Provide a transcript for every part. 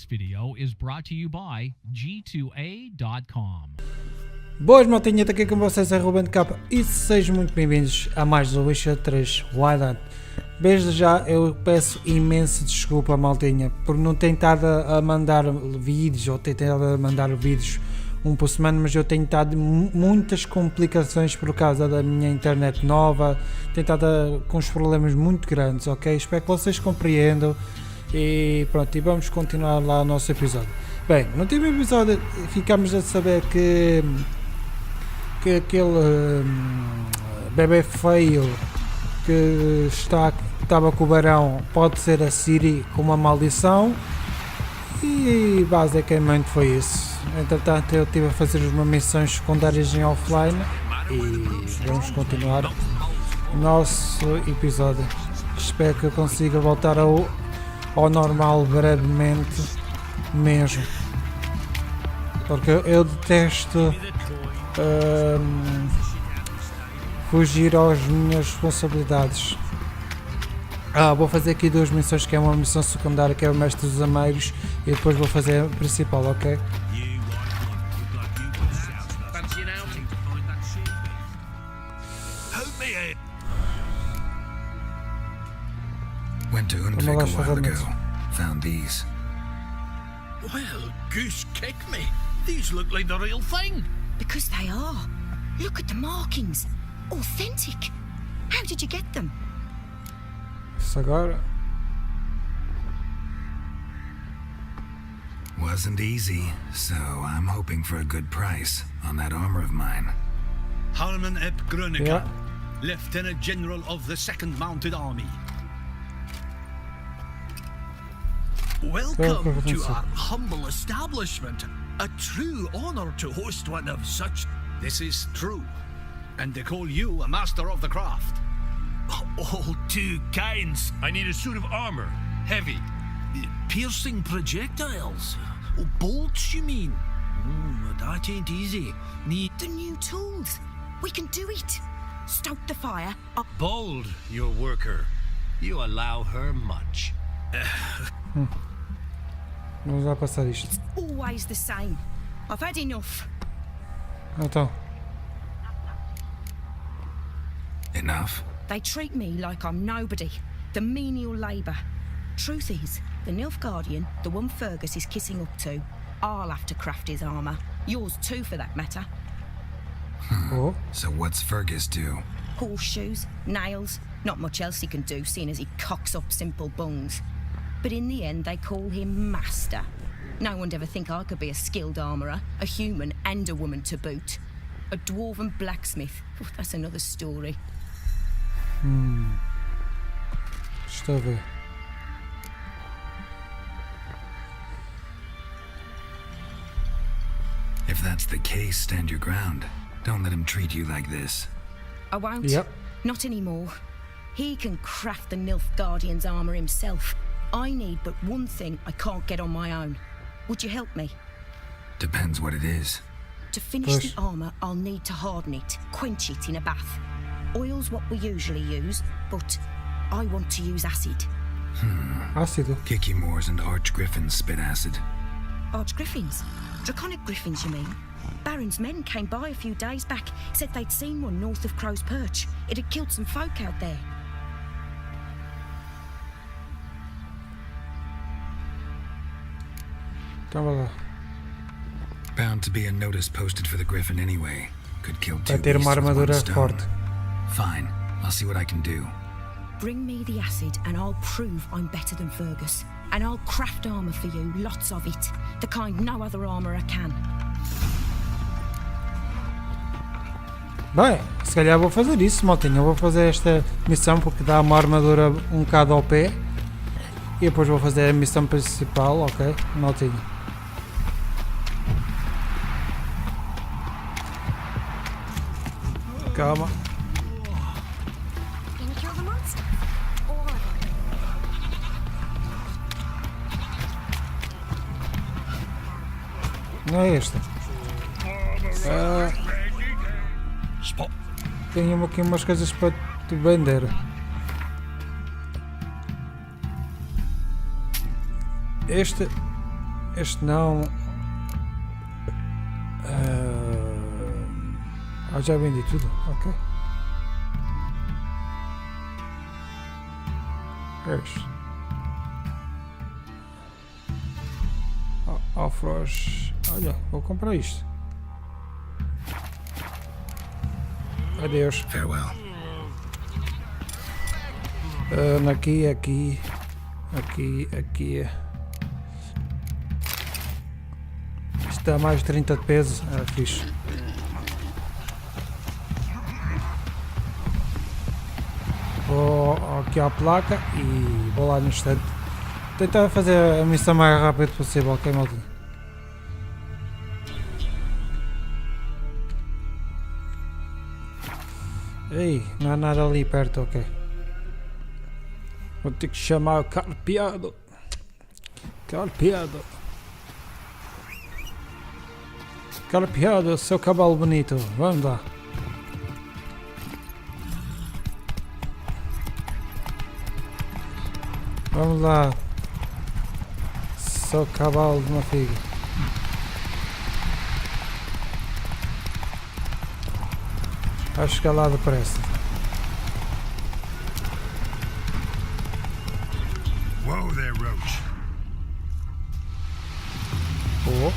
video is brought to you by G2A.com. Boas maltinha, está aqui com vocês a RubenK e sejam muito bem-vindos a mais um Witcher 3 Wild. Desde já eu peço imensa desculpa maltinha por não ter estado a mandar vídeos ou ter tentado a mandar vídeos um por semana, mas eu tenho estado muitas complicações por causa da minha internet nova, tenho estado com uns problemas muito grandes, ok? Espero que vocês compreendam e pronto, e vamos continuar lá o nosso episódio. Bem, no último episódio ficamos a saber que aquele bebê feio que estava com o barão pode ser a Ciri com uma maldição e basicamente foi isso. Entretanto eu estive a fazer umas missões secundárias em offline e vamos continuar o nosso episódio. Espero que eu consiga voltar ao normal brevemente mesmo, porque eu detesto fugir às minhas responsabilidades. Vou fazer aqui duas missões, que é uma missão secundária que é o mestre dos amigos e depois vou fazer a principal, ok? Went to Undvik a while ago. Found these. Well, goose kick me. These look like the real thing. Because they are. Look at the markings. Authentic. How did you get them? Isso agora. Wasn't easy, so I'm hoping for a good price on that armor of mine. Harman ep Grönica, Yeah. Lieutenant General of the 2nd Mounted Army. Welcome to our humble establishment. A true honor to host one of such. This is true. And they call you a master of the craft. All too kinds. I need a suit of armor. Heavy. Piercing projectiles. Oh, bolts, you mean? That ain't easy. Need The new tools. We can do it. Stoke the fire. Bold, your worker. You allow her much. Vamos lá passar isto. Always the same. I've had enough. Então, Enough? They treat me like I'm nobody. The menial labour. Truth is, the Nilfgaardian, the one Fergus is kissing up to, I'll have to craft his armour. Yours too, for that matter. oh, So what's Fergus do? Horseshoes, nails, not much else he can do, seeing as he cocks up simple bungs. But in the end, they call him Master. No one'd ever think I could be a skilled armourer, a human and a woman to boot. A dwarven blacksmith, that's another story. estou a ver. If that's the case, stand your ground. Don't let him treat you like this. I won't. Yep. Not anymore. He can craft the Nilfgaardian's armour himself. I need but one thing I can't get on my own. Would you help me? Depends what it is. To finish Push. the armour, I'll need to harden it, quench it in a bath. Oil's what we usually use, but I want to use acid. Ácido. Kikimores and archgriffins spit acid. Archgriffins? Draconic griffins, you mean? Baron's men came by a few days back, said they'd seen one north of Crow's Perch. It had killed some folk out there. Então vai lá. Bound to be a notice posted for the griffin anyway. Could kill two Vai ter beasts uma with one armadura stone. forte. Fine, I'll see what I can do. Bring me the acid and I'll prove I'm better than Fergus. And I'll craft armour for you, lots of it. The kind no other armourer can. Bem, se calhar vou fazer isso, maltinha. Eu vou fazer esta missão porque dá uma armadura um bocado ao pé. E depois vou fazer a missão principal, ok? Maltinha. Calma. Can you kill the monster? All of them. Não é esta. spot. Tenho aqui umas coisas para te vender. Este Este não. Já vendi tudo. Ok. Este. Alfros. Olha, vou comprar isto. Adeus. Farewell. Aqui. Isto dá mais de 30 de peso. Fixe. Vou aqui à placa e vou lá no instante. Tentar fazer a missão mais rápido possível, ok, malta? Ei, não há nada ali perto, ok. Vou ter que chamar o carpeado. Carpeado, seu cavalo bonito. Vamos lá. Vamos lá. Seu cavalo de uma figa. Acho que é lá depressa. Whoa there, Roach. Oh.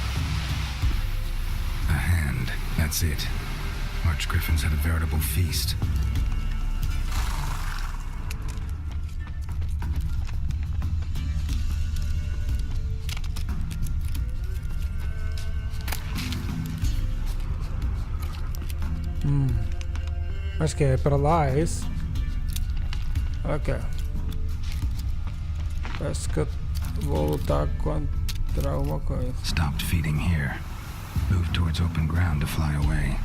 A hand. That's it. Archgriffins had a veritable feast. Acho que é para lá, é isso? Ok. Parece que eu vou lutar contra alguma coisa. Stopped feeding here. Moved towards open ground to fly away.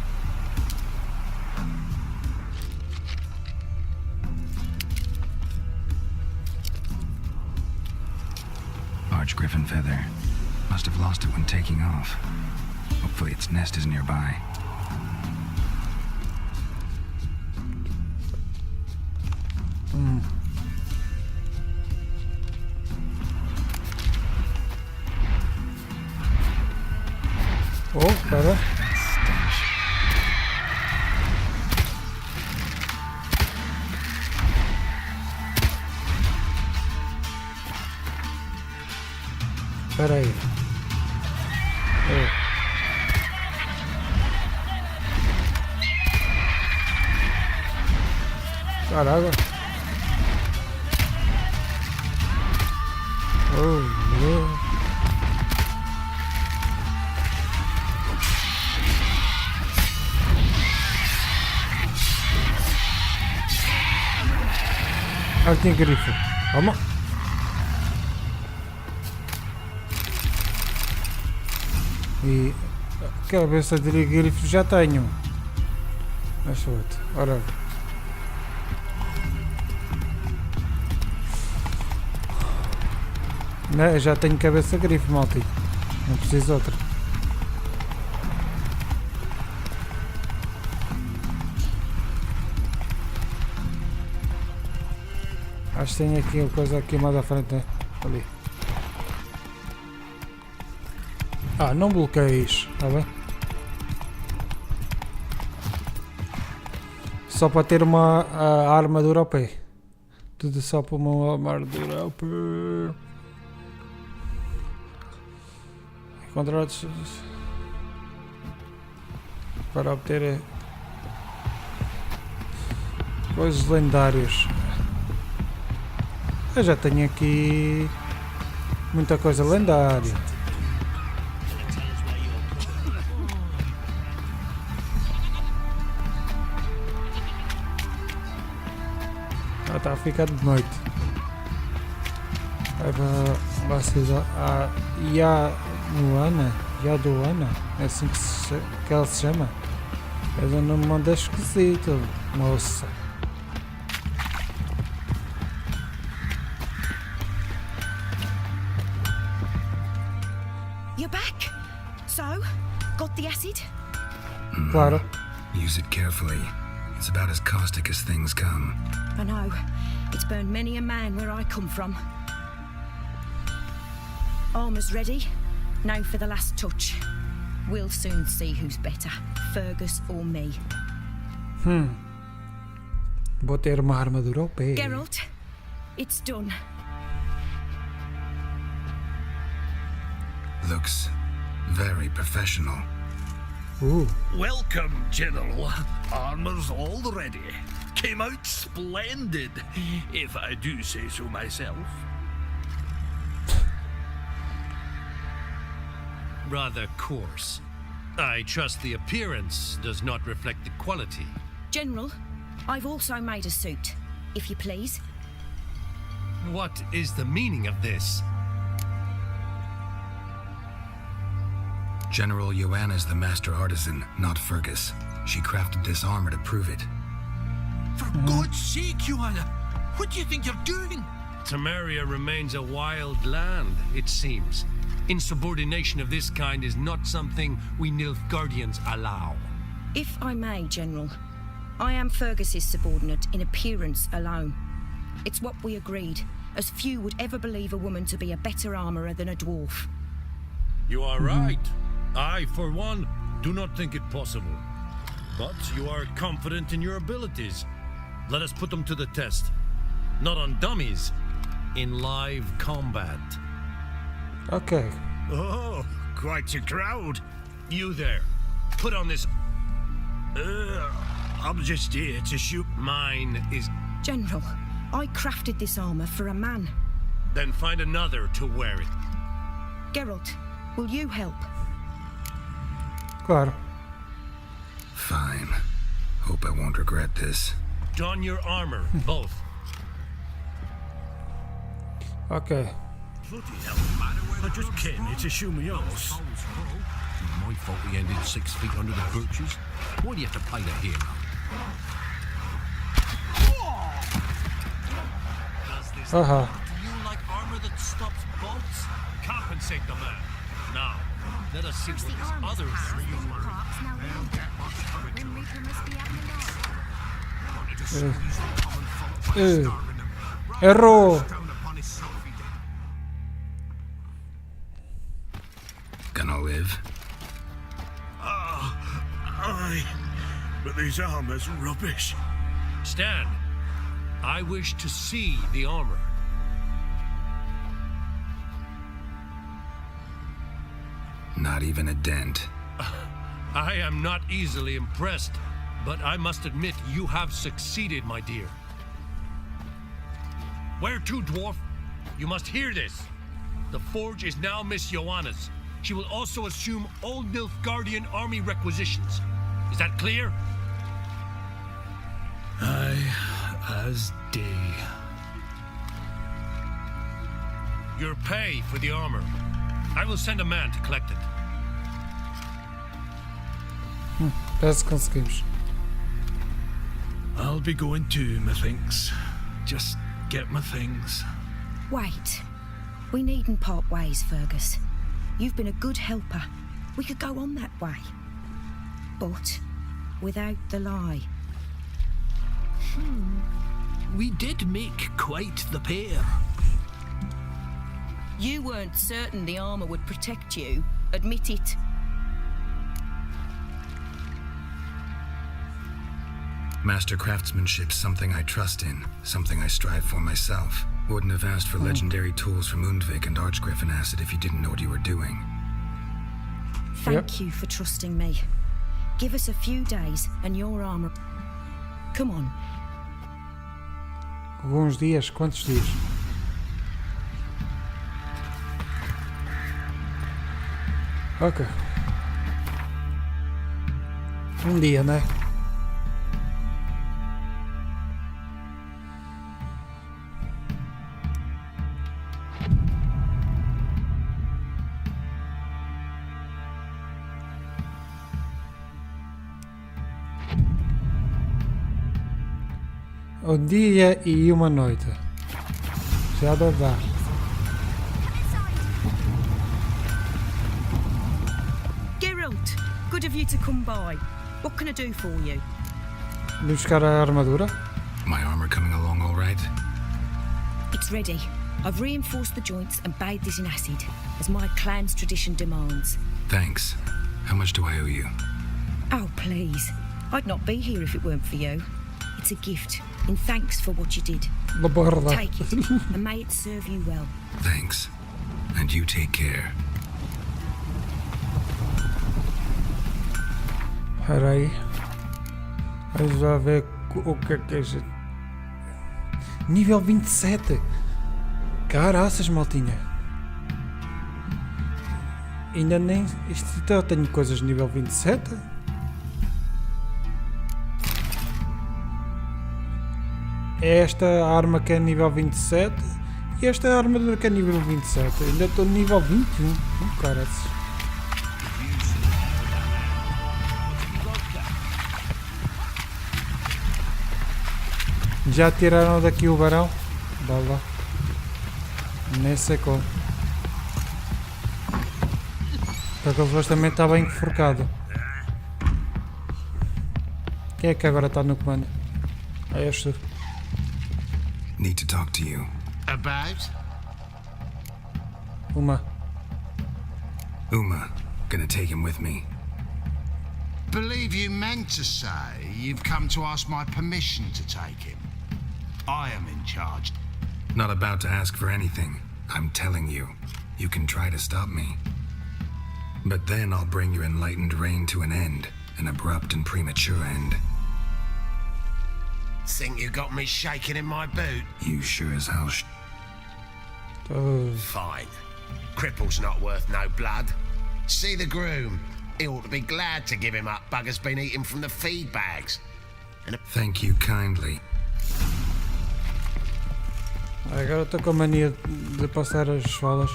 Archgriffin feather. Must have lost it when taking off. Hopefully its nest is nearby. Oh, espera. Espera aí. Caraca. Oh. Ah, tem grifo. Vamos. E a cabeça de grifo já tenho. Mas outro. Ora. Não, já tenho cabeça de grifo, maltinho. Não preciso outra. Acho que tem aqui uma coisa aqui mais à frente, né? Ali. Ah, não bloqueies, está bem? Só para ter uma armadura ao pé. Tudo só para uma armadura ao pé. Contratos para obter coisas lendárias. Eu já tenho aqui muita coisa lendária. Já está a ficar de noite. Vocês a Yadoana, é assim que ela se chama. É um nome muito esquisito, moça. You're back. So, got the acid? Claro. Use it carefully. It's about as caustic as things come. I know. It's burned many a man where I come from. Armor's ready. Now for the last touch. We'll soon see who's better, Fergus or me. Vou ter uma armadura ao pé. Geralt, it's done. Looks very professional. Welcome, General. Armor's all ready. Came out splendid, if I do say so myself. Rather coarse. I trust the appearance does not reflect the quality. General, I've also made a suit, if you please. What is the meaning of this? General Joanna's the master artisan, not Fergus. She crafted this armor to prove it. For God's sake, Joanna, what do you think you're doing? Temeria remains a wild land, it seems. Insubordination of this kind is not something we Nilfgaardians allow. If I may, General, I am Fergus's subordinate in appearance alone. It's what we agreed, as few would ever believe a woman to be a better armourer than a dwarf. You are right. I, for one, do not think it possible. But you are confident in your abilities. Let us put them to the test. Not on dummies, in live combat. Ok. Oh, quite a crowd. You there, put on this. I'm just here to shoot. Mine is. General, I crafted this armour for a man. Then find another to wear it. Geralt, will you help? Claro. Fine. Hope I won't regret this. Don your armor, both. Ok. Bloody hell, man. I just came here to show me yours. My fault we ended 6 feet under the birches. Why do you have to play the hero? Aha. Do you like armor that stops bolts? Compensate the man. Now, let us see what this other three were. Errou. Gonna live? Aye, but these armor's rubbish. Stand. I wish to see the armor. Not even a dent. I am not easily impressed, but I must admit you have succeeded, my dear. Where to, dwarf? You must hear this. The forge is now Miss Joanna's. She will also assume all Nilfgaardian army requisitions. Is that clear? Aye, as day. Your pay for the armor. I will send a man to collect it. Parece que conseguimos. I'll be going too, methinks. Just get my things. Wait. We needn't part ways, Fergus. You've been a good helper. We could go on that way. But without the lie. We did make quite the pair. You weren't certain the armour would protect you. Admit it. Master craftsmanship's something I trust in, something I strive for myself. Wouldn't have asked for legendary tools from Undvik and Archgriffin Acid if you didn't know what you were doing. Thank you for trusting me. Give us a few days and your armour... Come on. Alguns dias? Quantos dias? Ok. Dia, né? Um dia e uma noite. Já dá. Geralt, good of you to come by. What can I do for you? Vou buscar a armadura. My armor coming along all right? It's ready. I've reinforced the joints and bathed it in acid, as my clan's tradition demands. Thanks. How much do I owe you? Oh, please. I'd not be here if it weren't for you. It's a gift, in thanks for what you did. La borda. Take it, and may it serve you well. Thanks. And you take care. Espera aí. Vamos lá ver o que é a gente... Nível 27. Caraças, maltinha. Ainda nem... Isto eu tenho coisas de nível 27? É esta arma que é nível 27 e esta é a armadura que é nível 27. Ainda estou no nível 21. Caraças. Já tiraram daqui o barão? Dá lá. Nem sei como. Porque ele supostamente está bem enforcado. Quem é que agora está no comando? É este. Need to talk to you. About? Uma. Uma. Gonna take him with me. Believe you meant to say you've come to ask my permission to take him. I am in charge. Not about to ask for anything. I'm telling you. You can try to stop me. But then I'll bring your enlightened reign to an end. An abrupt and premature end. Think you got me shaking in my boot? You sure as hell Fine. Cripple's not worth no blood. See the groom. He ought to be glad to give him up. Bugger's been eating from the feed bags. Thank you kindly. Agora estou com a mania de passar as falas.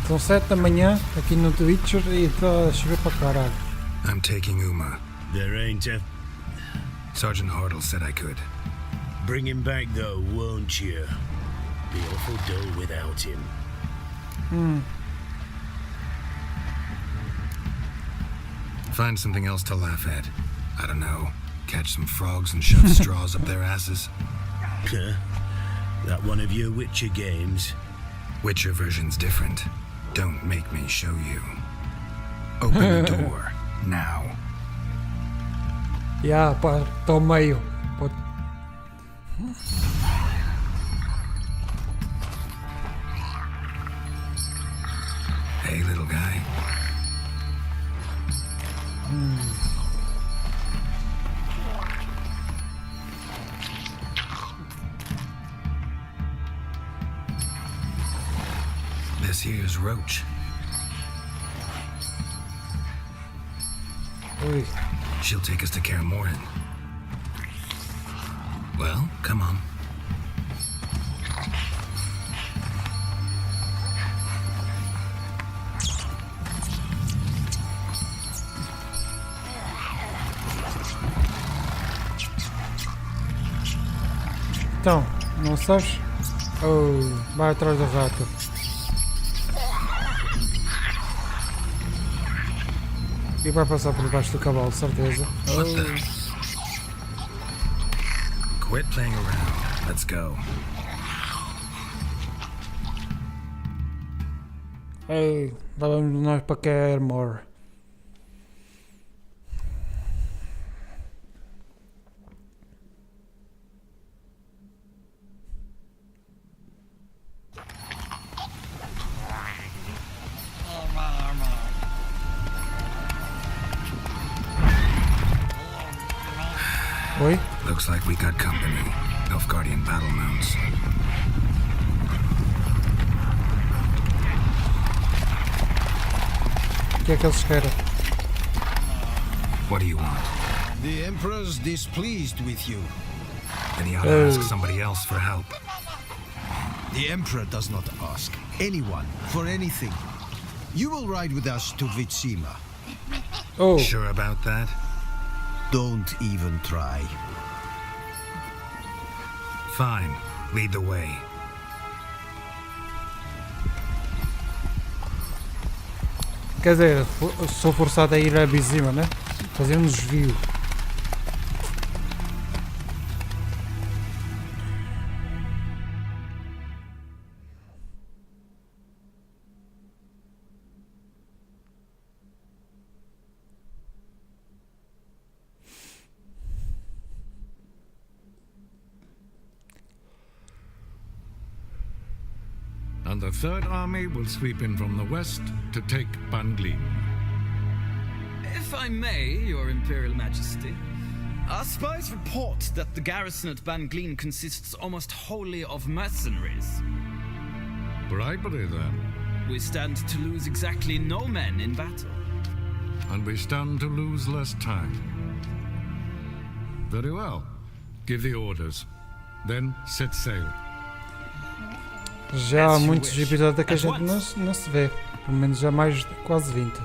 São 7 da manhã aqui no Twitch e está a chover para caralho. I'm taking Uma. There ain't a... Sergeant Hartle said I could. Bring him back though, won't you? Be awful dull without him. Find something else to laugh at. I don't know. Catch some frogs and shove straws up their asses. Huh? That one of your Witcher games? Witcher version's different. Don't make me show you. Open the door. Now. Já, pá, estou meio. Hey, little guy. This here's Roach. Ui. She'll take us to KAER MORHEM. Well, come on. Então, não sabes? Oh, vai atrás do rato. E vai passar por baixo do cavalo, certeza. What the? Quit playing around. Let's go. Ei, lá vamos nós para KAER MORHEM. Oi? Looks like we got company. Nilfgaardian battle mounts. O que é que eles querem? What do you want? The Emperor's displeased with you. Then he ought to ask somebody else for help. The Emperor does not ask anyone for anything. You will ride with us to Vitsima. Oh, Sure about that? Don't even try. Fine. Lead the way. Quer dizer, sou forçado a ir a Bizima, né? Fazer um desvio. And the Third Army will sweep in from the west to take Banglin. If I may, Your Imperial Majesty, our spies report that the garrison at Banglin consists almost wholly of mercenaries. Bribery, then. We stand to lose exactly no men in battle. And we stand to lose less time. Very well. Give the orders. Then set sail. Já há muitos episódios que a gente não se vê. Pelo menos já mais de quase 20.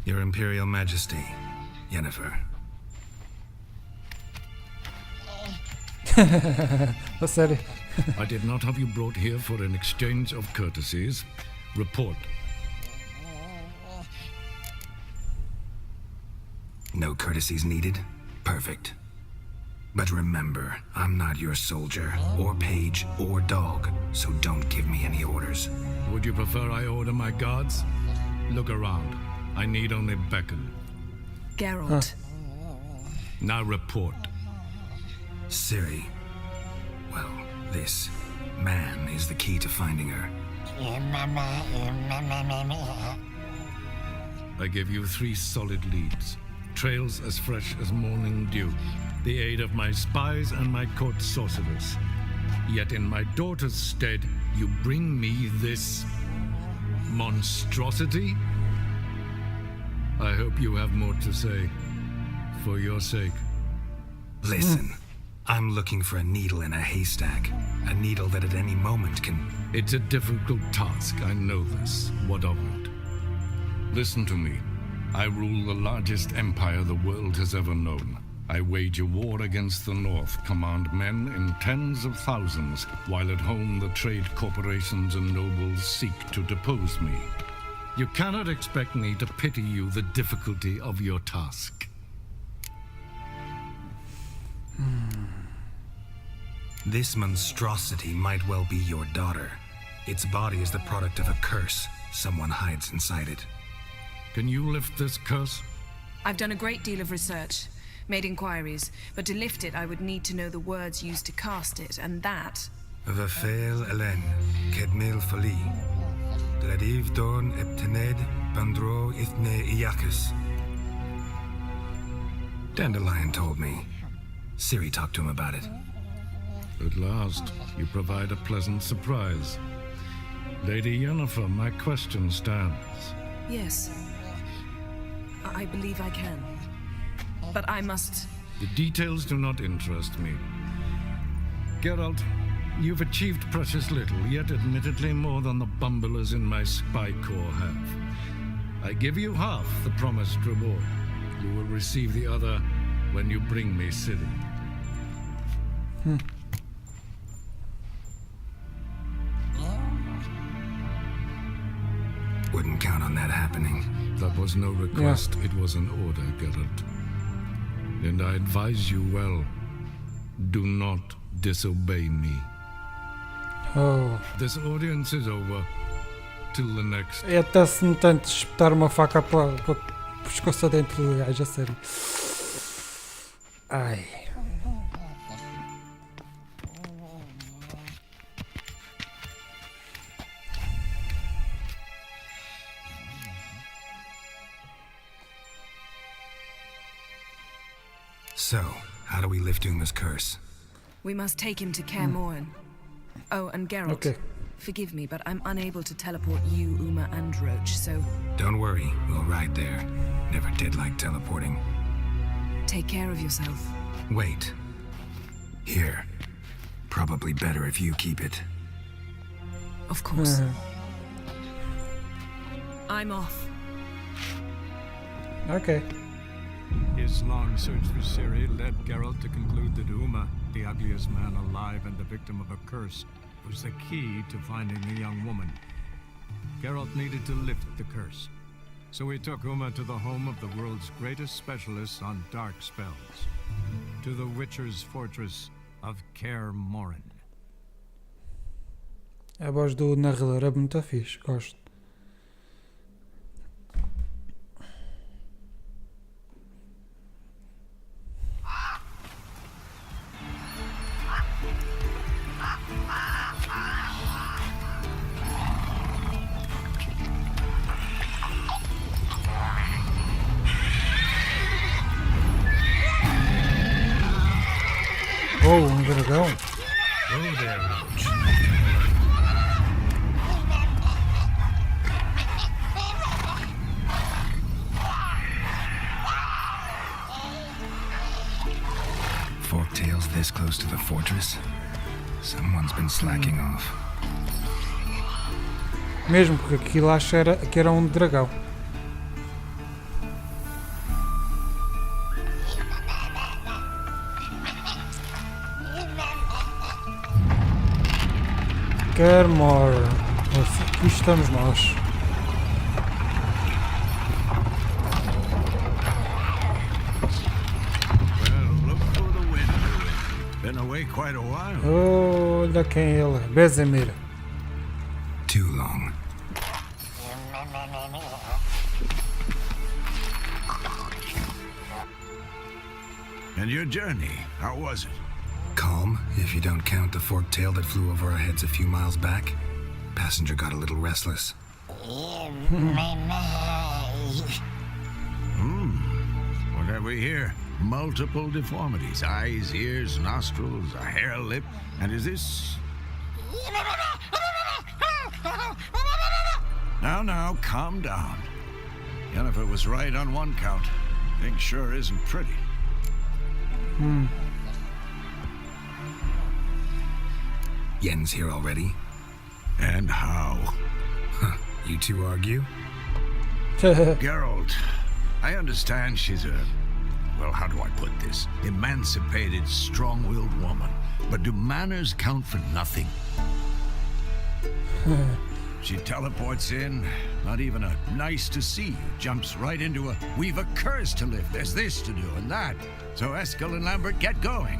Your Imperial Majesty, Yennefer. A sério. I did not have you brought here for an exchange of courtesies. Report. No courtesies needed? Perfect. But remember, I'm not your soldier, or page, or dog, so don't give me any orders. Would you prefer I order my guards? Look around. I need only beckon. Geralt. Now report. Ciri. Well, this man is the key to finding her. I give you 3 solid leads. Trails as fresh as morning dew. The aid of my spies and my court sorcerers. Yet in my daughter's stead, you bring me this monstrosity? I hope you have more to say, for your sake. Listen, I'm looking for a needle in a haystack. A needle that at any moment can... It's a difficult task, I know this. What of it? Listen to me. I rule the largest empire the world has ever known. I wage a war against the North, command men in tens of thousands, while at home the trade corporations and nobles seek to depose me. You cannot expect me to pity you the difficulty of your task. This monstrosity might well be your daughter. Its body is the product of a curse. Someone hides inside it. Can you lift this curse? I've done a great deal of research, made inquiries, but to lift it I would need to know the words used to cast it, and that... Vafel Elen, Kedmil Fali, Dradiv Dorn Eptened, Bandro Ithne Iakis. Dandelion told me. Ciri talked to him about it. At last, you provide a pleasant surprise. Lady Yennefer, my question stands. Yes. I believe I can. But I must... The details do not interest me. Geralt, you've achieved precious little, yet admittedly more than the bumblers in my spy corps have. I give you half the promised reward. You will receive the other when you bring me Ciri. Wouldn't count on that happening. That was no request, it was an order, Geralt. And I advise you well, do not disobey me. Oh. This audience is over. Till the next. É até-se me tanto espetar uma faca para pescoço dentro do gajo, a sério. Ai. So, how do we lift Uma's curse? We must take him to KAER MORHEM. Oh, and Geralt. Okay. Forgive me, but I'm unable to teleport you, Uma, and Roach, so... Don't worry, we'll ride there. Never did like teleporting. Take care of yourself. Wait. Here. Probably better if you keep it. Of course. I'm off. Ok. His long search for Ciri led Geralt to conclude that Uma, the ugliest man alive and the victim of a curse, was the key to finding the young woman. Geralt needed to lift the curse, so we took Uma to the home of the world's greatest specialists on dark spells, to the Witcher's fortress of KAER MORHEM. A voz do narrador é muito fixe, gosto. Oh, um dragão. Oh there, Roach. Forktails this close to the fortress? Someone's been slacking off. Mesmo porque aquilo acho que era um dragão. KAER MORHEM. Aqui estamos nós. Well, look for the wind, Ruben. Been away quite a while. Olha quem é ele. Bezemir. Too long. And your journey, how was it? Calm, if you don't count the forktail that flew over our heads a few miles back. Passenger got a little restless. What have we here? Multiple deformities. Eyes, ears, nostrils, a hair lip. And is this... Now, calm down. Yennefer was right on one count. Things sure isn't pretty. Yen's here already? And how? Huh, you two argue? Geralt, I understand she's a... Well, how do I put this? Emancipated, strong-willed woman. But do manners count for nothing? She teleports in, not even a nice to see you, jumps right into a, we've a curse to lift, there's this to do and that. So Eskel and Lambert get going.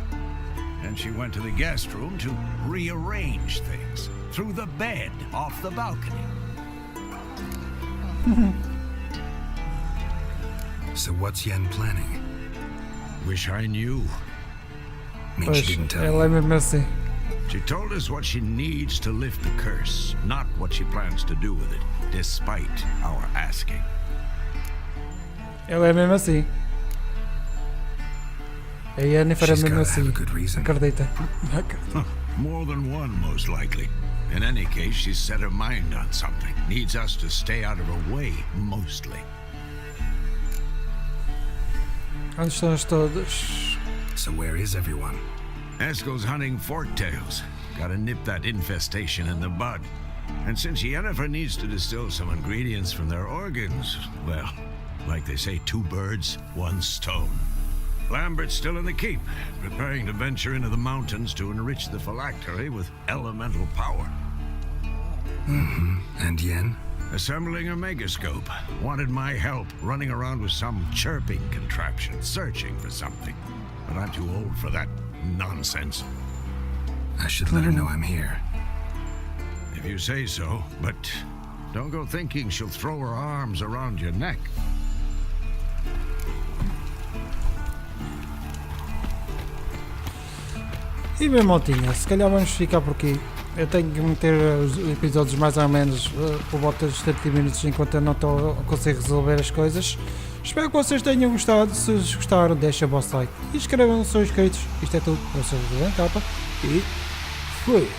And she went to the guest room to rearrange things. Through the bed, off the balcony. So what's Yen planning? Wish I knew. Mean she didn't tell Ela é mesmo assim. She told us what she needs to lift the curse, not what she plans to do with it, despite our asking. Ela é mesmo assim. A Yennefer é She's mesmo gotta have assim. a good reason. Acredita. More than one, most likely. In any case, she's set her mind on something. Needs us to stay out of her way, mostly. Onde estão as todas? So where is everyone? Eskel's hunting forktails. Gotta nip that infestation in the bud. And since Yennefer needs to distill some ingredients from their organs, well, like they say, 2 birds, 1 stone. Lambert's still in the keep, preparing to venture into the mountains to enrich the phylactery with elemental power. And Yen? Assembling a megascope. Wanted my help running around with some chirping contraption, searching for something. But I'm too old for that nonsense. I should let her know I'm here. If you say so, but don't go thinking she'll throw her arms around your neck. E bem, maltinha, se calhar vamos ficar por aqui. Eu tenho que meter os episódios mais ou menos por volta dos 30 minutos enquanto eu não consigo resolver as coisas. Espero que vocês tenham gostado. Se gostaram, deixem o vosso like e inscrevam-se se são inscritos. Isto é tudo. Eu sou o RubenK e fui!